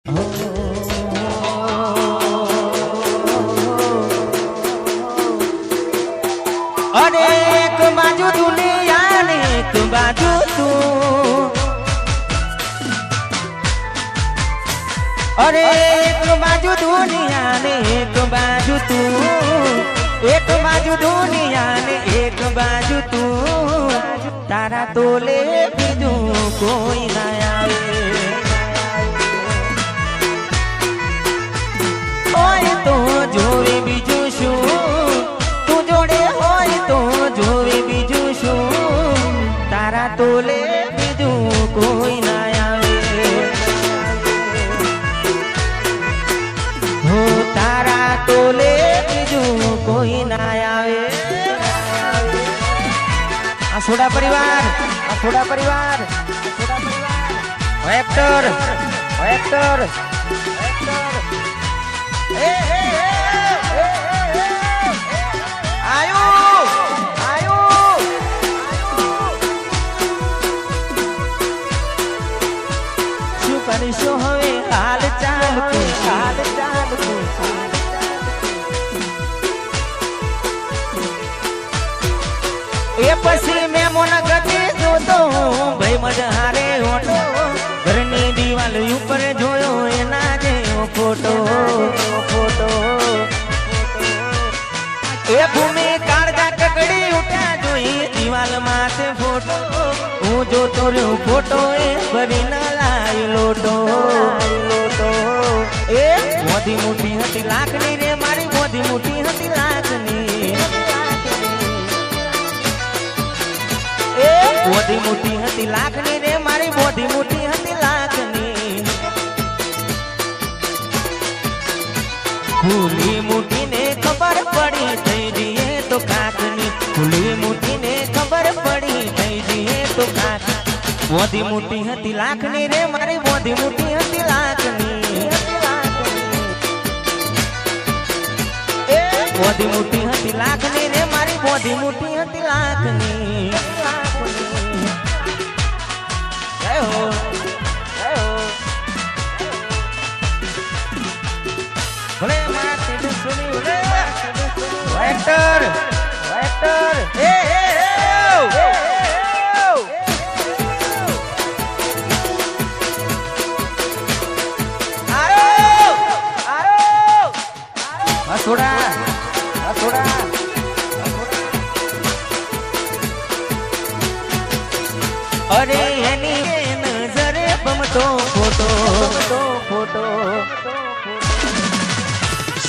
अरे एक बाजू दुनिया ने एक बाजू तू, अरे एक बाजू दुनिया ने एक बाजू तू, एक बाजू दुनिया ने एक बाजू तू, तारा तोले बीजू कोई ना आवे। होय तो जोवे बीजू शू, तू जोड़े होय तो जोवे बीजू शू, तारा तोले बीजू कोई ना आवे। हो तारा तोले बीजू कोई ना आवे। सोडा परिवार, सोडा परिवार, एक्टर, एक्टर, आयु, आयु, शू करीशो हवे हाल चाल को, हाल चाल को, ये पसी में मोना गति जो तो भाई मजा हारे होटो, घरनी दीवाल ऊपर जोयो एना जे फोटो, फोटो ए भूमि काळजा ककड़ी उठा जोई दीवाल माथे फोटो, हूँ जो तोरो फोटो ए भरी न लाई लोटो, लोटो ए मोदी मुठी हती लाखनी रे मारी मोदी मुठी हती लाखनी, मोदी मुठी हती लाखनी रे मारी मोदी मुठी हती लाखनी। खुली मुठी ने खबर पड़ी थई दिए तो काकनी, खुली मुठी ने खबर पड़ी थई दिए तो काकनी। मोदी मुठी हती लाखनी रे मारी मोदी मुठी हती लाखनी, मोदी मुठी हती लाखनी रे मारी मोदी मुठी हती लाखनी। भले माते सुनी भले एक्टर, एक्टर, ए आरो, आरो, थोड़ा, थोड़ा, अरे एनी नजरे बमतो फोटो, फोटो, फोटो,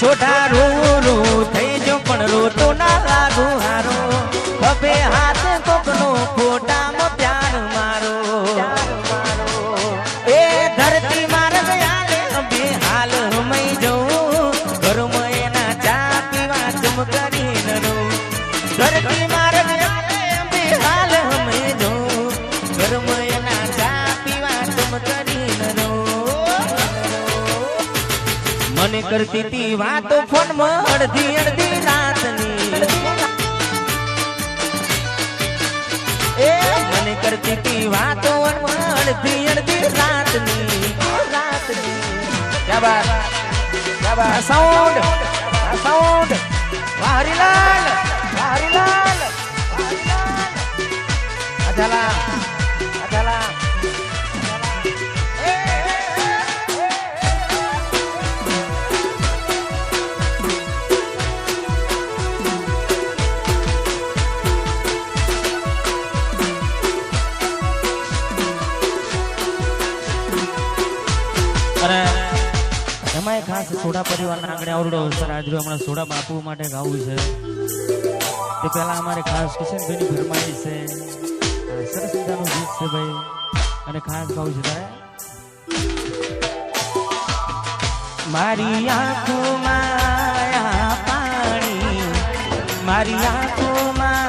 छोटा रो रो थई जो पण रो तो ना लागू हारो, बबे हाथ कोकनो फोटा मो प्यार मारो, ए धरती मार गया ले बेहाल मैं जो, घर में ना चा पीवा तुम करी न रो, धरती मार गया ले बेहाल मैं जो, घर में ना चा पीवा तुम करी न रो। मने करती थी वातो फोन में अर्धी अर्धी रातनी, ए मने करती थी वातो में अर्धी अर्धी रातनी, रातनी। क्या बात, क्या बात, साउंड, साउंड, हरिलाल, हरिलाल, अजला, अजला। એમાં ખાસ સોડા પરિવારના આંગણે આવડો અવસર આજરો હમણાં સોડા બાપુ માટે ગાવું છે, તે પહેલા અમારે ખાસ કિશનભાઈની ફરમાઈશ છે, સરસ મજાનું ગીત છે ભાઈ, અને ખાસ ગાવું છે તારે મારી આંખોમાં આયા પાણી, મારી આંખોમાં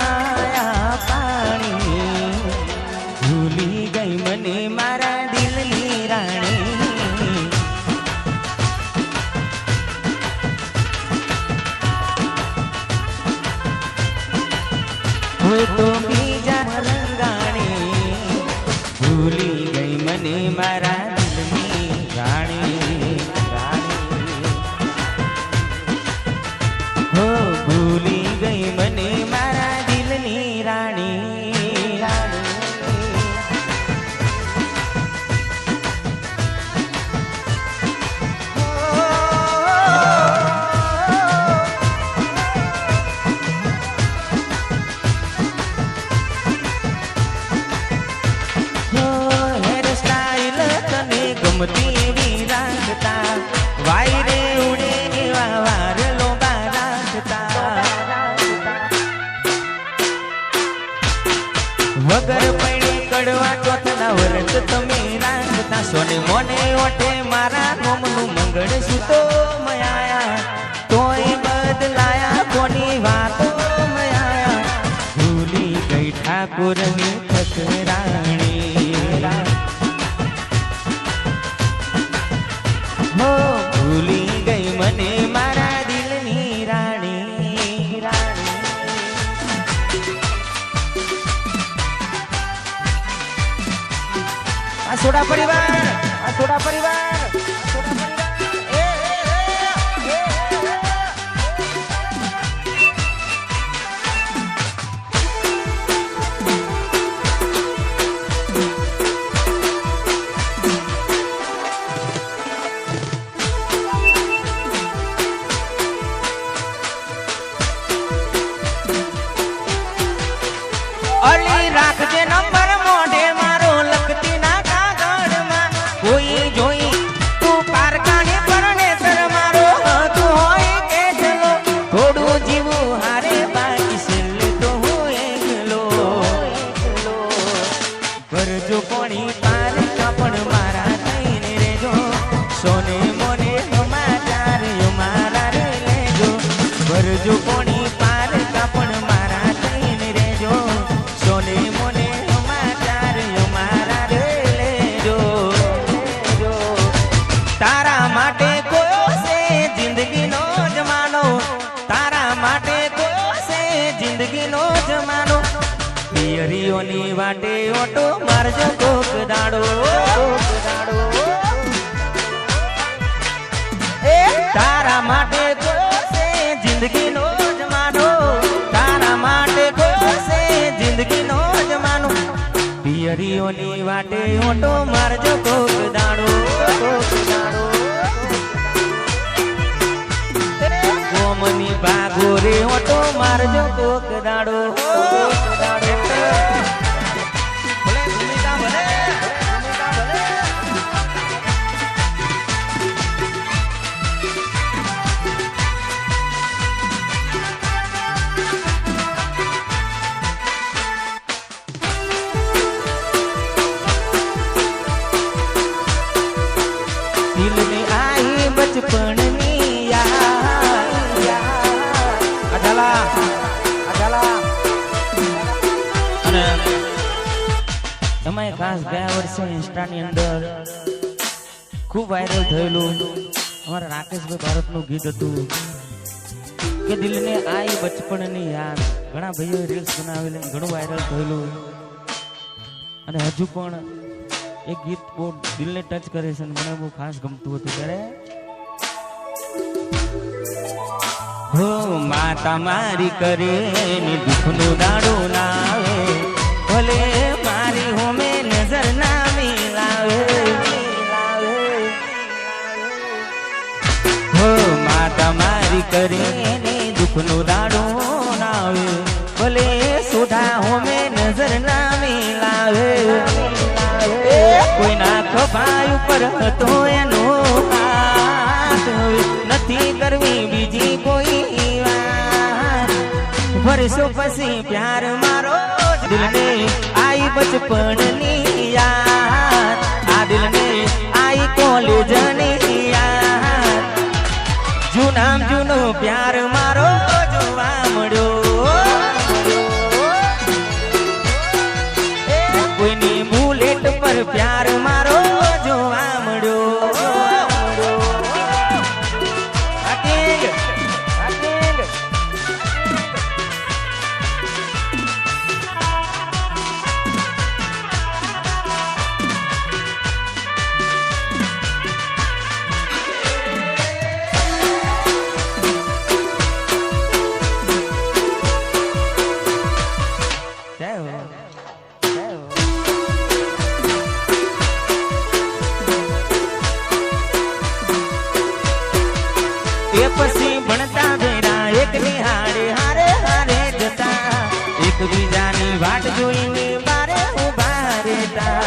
આયા પાણી, ભૂલી ગઈ મને મારા દિલની રાણી, तो बीजा रंगाणी, भूली गई मने मारा दिल में राणी। મોરની ઠકરાણી હો ભૂલી ગઈ મને મારા દિલની રાણી આ સોડા પરિવાર અલી રાખજે નંબર મોઢે મારો લખતી ના કાગળમાં કોઈ જોઈ તું પારકાને પરણે તર મારો તું હોય કે ચલો થોડું જીવું હારે બાકી છેલ્લે તો હું એકલો કરજો કોણી પાર કાપણ મારા થઈને રેજો સોને મોને સમાચાર મારા રે લેજો કરજો કોણી પાર કાપણ મારા થઈને રેજો સોને મોને સમાચાર મારા રે લેજો તારા માટે કોયો છે જિંદગીનો જમાનો તારા માટે કોયો છે જિંદગીનો જમાનો પિયરીઓની વાટે ઓટો મારજો કોક દાડો તારા માટે કોયો છે જિંદગીનો જમાનો તારા માટે કોયો છે જિંદગીનો જમાનો પિયરીઓની વાટે ઓટો મારજો કોક દાડો કોમની ભાગો રે ઓટો મારજો કોક દાડો दिल में आई बचपन ની યાદ અઢાલા અને એમાં ખાસ ગયા વર્ષે ઇન્સ્ટાની અંદર ખૂબ વાયરલ થયેલું અમારા રાકેશભાઈ ભારતનું ગીત હતું કે દિલને આઈ બચપણની યાદ ઘણા ભાઈઓએ રીલ્સ બનાવેલી ઘણું વાયરલ થયેલું અને હજુ પણ એક ગીત બહુ દિલને ટચ કરે છે અને મને બહુ ખાસ ગમતું હતું ત્યારે હો માતા મારી કરે ને દુઃખનું દાડું લાવે ભલે મારી હોમે નજર ના મિલાવે હો માતા મારી કરે ને દુઃખનું દાડું લાવે ભલે સુધા હોમે નજર ના મિલાવે કોઈના ખભાઈ ઉપર હતો એનો હાથ નથી કરવી બીજી કોઈ વાત વર્ષો પછી પ્યાર મારો દિલને આઈ બચપણની યાદ આ દિલને આઈ કોલેજની યાદ જૂનામ જૂનો પ્યાર મારો જોવા મળ્યો કોઈની બુલેટ પર પ્યાર મારો જોવા મળ્યો એ પછી ભણતા ભેરા એક નિહાળે હારે હારે જતા એકબીજાની વાટ જોઈને બારે ઉભા રહેતા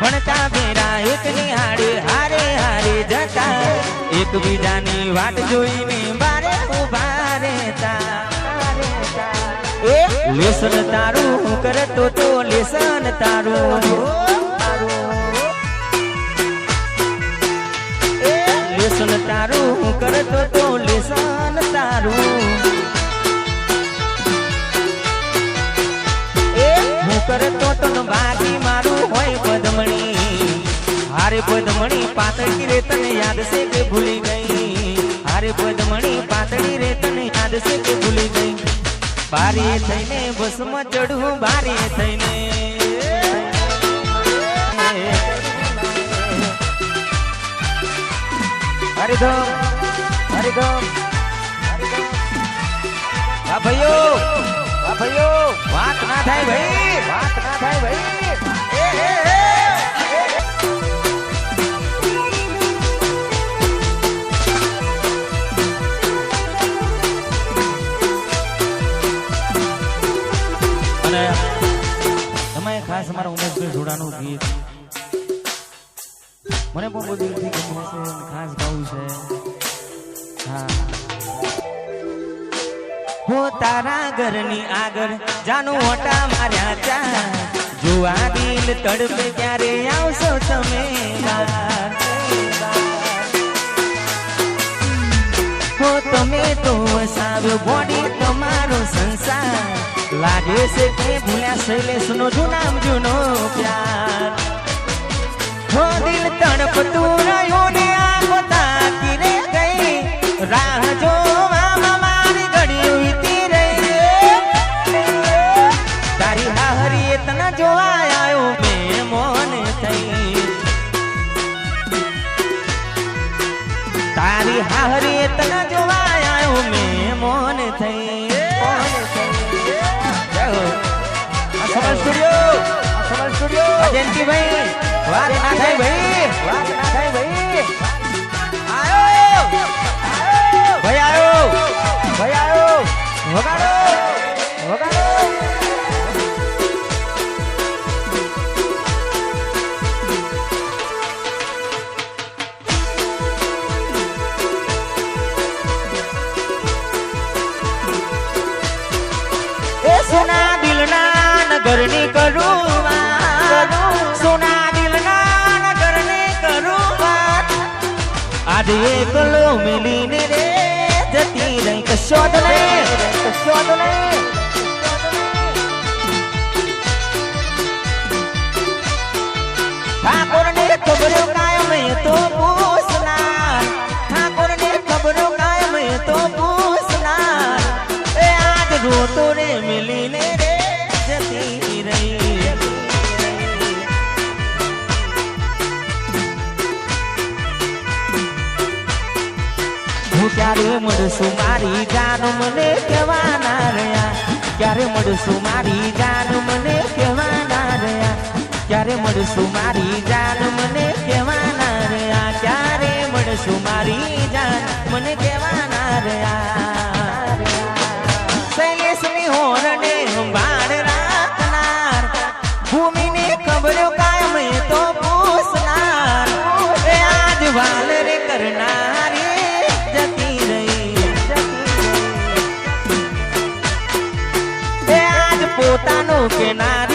ભણતા ભેરા એક નિહાળે હારે હારે જતા એકબીજાની વાટ જોઈને બારે ઉભા રહેતા લેસન તારું કરતો તો લેસન તારું લેસન તારું કરતો તો લેસન તારું હારે પદમણી પાતળી રે તને યાદ છે કે ભૂલી ગઈ હારે પદમણી પાતળી રે તને યાદ છે કે ભૂલી ગઈ બારીએ થઈને બસમાં ચડવું બારીએ થઈને હરિધમ હરિધમ વાહ ભાઈઓ વાત ના થાય ભાઈ વાત ના થાય ભાઈ અને તમે ખાસ અમારા ઉમેશભાઈ જોડાનું ગીત મને પણ બહુ દિલથી ગમે છે ખાસ ગાવું છે હા હો તારા ઘરની આગળ જાનું ઓટા માર્યા ચા જોવા દિલ તડપે ક્યારે આવશો તમે હો તમે તો વસાવ્યો બોડી તમારો સંસાર લાગે છે કે ભૂલ્યા શૈલેષનો જૂનામ જૂનો પ્યાર હો દિલ તડપતું રહ્યો ને આંખો તાકી રે ગઈ રાહ જોવામાં મારી ઘડી વીતી રહી તારી હાહરીએ તને જોવા આવ્યો મેં મોન થઈ તારી હાહરીએ તને જોવા આવ્યો મેં મોન થઈ સ્ટુડિયો અજંતી ભાઈ વાત ના થાય ભાઈ વાત ના થાય ભાઈ આયો ભાઈ આયો ભાઈ આયો વગાડો વગાડો એ સોના દિલના નગરની કરું સોના દિલના નગરની કરું વાત આજે એકલો મિલીને રે જતી રહી કશો તો નહીં ઠાકોરને ખબરો કાયમ તો પૂછનાર ઠાકોરને ખબરો કાયમ તો પૂછનાર એ આજ રોતો રે મિલીને રે જતી રહી હું ક્યારે મળશું મારી જાન મને કહેવાના રહ્યા ક્યારે મળશું મારી જાન મને કહેવાના રહ્યા ક્યારે મળશું મારી જાન મને કહેવાના રહ્યા ક્યારે મળશું મારી જાન મને કહેવાના રહ્યા શૈલેષની હોરને બાળ રાખનાર ભૂમિને ખબરો કાયમ તો પૂછનાર એ આજ વાલ રે કરનારી પોતાનો કેનાર